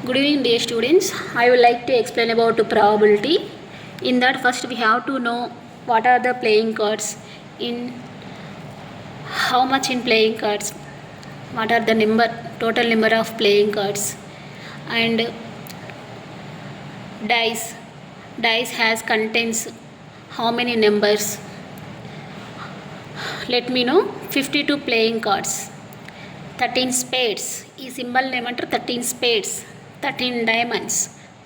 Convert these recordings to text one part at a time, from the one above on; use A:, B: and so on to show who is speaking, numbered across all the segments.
A: Good evening, dear students. I would like to explain about probability. In that, first we have to know what are the playing cards, in how much in playing cards, what are the total number of playing cards, and dice. Dice has contains how many numbers. Let me know 52 playing cards. 13 spades. ఈ symbol ఏమంటారు 13 spades, 13 diamonds,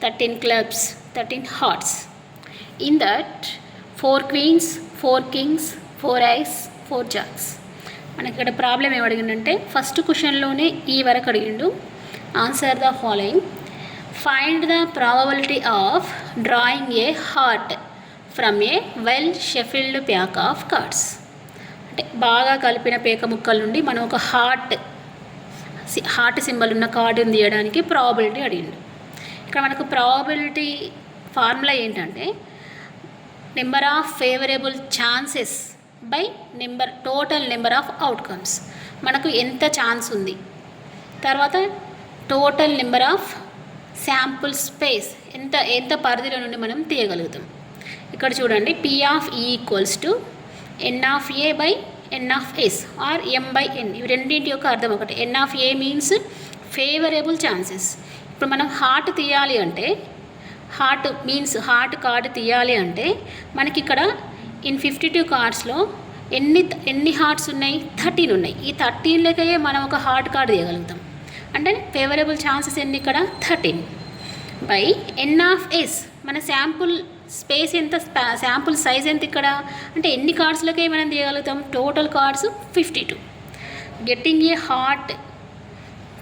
A: 13 clubs, 13 hearts. In that 4 queens, 4 kings, 4 ace, 4 jacks. మనకి ఇక్కడ problem ఏం అడిగిందంటే first క్వశ్చన్లోనే ఈ వరకు అడిగిండు. Answer the following. Find the probability of drawing a heart from a well shuffled pack of cards. అంటే బాగా కలిపిన పేక ముక్కల నుండి మనం ఒక హార్ట్ సింబల్ ఉన్న కార్డుని తీయడానికి ప్రాబబిలిటీ అడిగిండు. ఇక్కడ మనకు ప్రాబబిలిటీ ఫార్ములా ఏంటంటే number of favourable chances by total number of outcomes. మనకు ఎంత ఛాన్స్ ఉంది, తర్వాత total number of sample space ఎంత పరిధిలో నుండి మనం తీయగలుగుతాం. ఇక్కడ చూడండి, P of E equals to N of A by N of S or M by N. ఇవి రెండింటి యొక్క అర్థం ఒకటి. N of A means favourable chances. ఇప్పుడు మనం హార్ట్ తీయాలి అంటే హార్ట్ కార్డు తీయాలి అంటే మనకి ఇక్కడ ఇన్ 52 కార్డ్స్లో ఎన్ని హార్ట్స్ ఉన్నాయి? 13 ఉన్నాయి. ఈ 13లకే మనం ఒక హార్ట్ కార్డు తీయగలుగుతాం. అంటే ఫేవరబుల్ ఛాన్సెస్ ఎన్ని ఇక్కడ? 13 బై N ఆఫ్ S. మన శాంపుల్ స్పేస్ ఎంత, శాంపుల్ సైజ్ ఎంత ఇక్కడ అంటే ఎన్ని కార్డ్స్లకే మనం తీయగలుగుతాం? Total cards 52. Getting a heart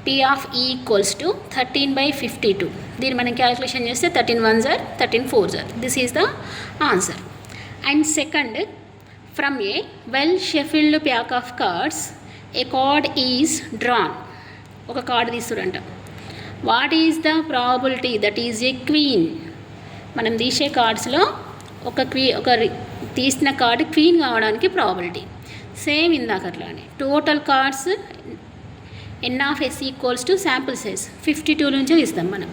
A: P of E equals to 13 by 52. దీన్ని మనం క్యాలిక్యులేషన్ చేస్తే 13 1s are 13 4s are. This is the answer. And second, from a well shuffled pack of cards a card is drawn. ఒక card తీస్తుడంట. What is the probability that is a queen. మనం తీసే కార్డ్స్లో ఒక తీసిన కార్డు queen కావడానికి probability same ఇందాకట్లానే. Total cards N of S equals to sample size 52 నుంచే తీస్తాం మనం.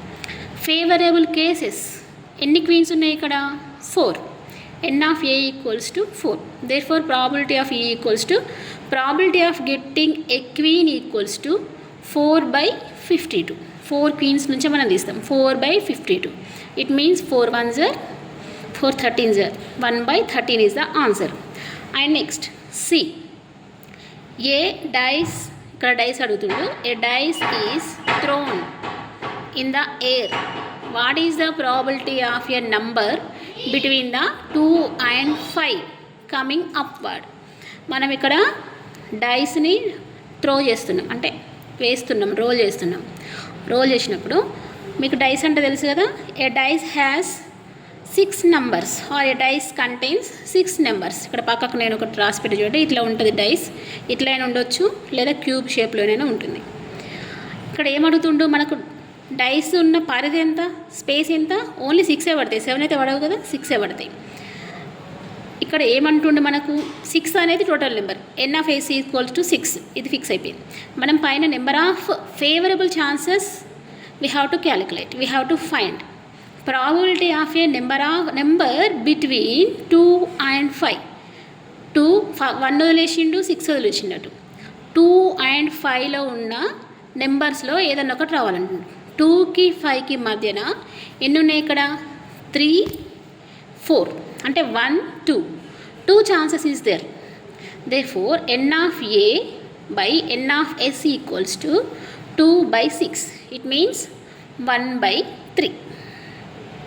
A: ఫేవరబుల్ కేసెస్ ఎన్ని క్వీన్స్ ఉన్నాయి ఇక్కడ? 4. N of A equals to 4. Therefore probability of E equals to probability of getting a queen equals to 4 by 52. 4 queens నుంచే మనం తీస్తాం. 4 by 52. It means 4 1s are 4 13s are 1 by 13 is the answer. And next C. A dice, ఇక్కడ dice అడుగుతుండు. A dice is thrown in the air. What is the probability of a number between the 2 and 5 coming upward. మనం ఇక్కడ డైస్ని throw చేస్తున్నాం, అంటే వేస్తున్నాం, role చేస్తున్నాం. Role చేసినప్పుడు మీకు డైస్ అంటే తెలుసు కదా. A dice has 6 numbers or a dice contains 6 numbers. ఇక్కడ పక్కకు నేను ఒకటి రాసి పెట్టి చూడండి. ఇట్లా ఉంటుంది డైస్. ఇట్లైనా ఉండొచ్చు లేదా క్యూబ్ షేప్లోనైనా ఉంటుంది. ఇక్కడ ఏమడుగుతుండో మనకు డైస్ ఉన్న పరిధి ఎంత, స్పేస్ ఎంత? ఓన్లీ 6 పడతాయి. 7 అయితే పడవు కదా, 6 పడతాయి. ఇక్కడ ఏమంటుండే మనకు 6 అనేది total number. N of S equals to 6. ఇది ఫిక్స్ అయిపోయింది. మనం పైన number of favourable chances we have to calculate, we have to find probability of a number between 2 and 5. 2 1 వదిలేసిండు, 6 వదిలేసిండటు. 2 and 5లో ఉన్న నెంబర్స్లో ఏదన్నా ఒకటి రావాలంటుండు. 2కి 5కి మధ్యన ఎన్ని ఉన్నాయి ఇక్కడ? 3 4. అంటే 1 2 chances is there. Therefore N of A by N of S equals to 2 by 6. It means 1 by 3.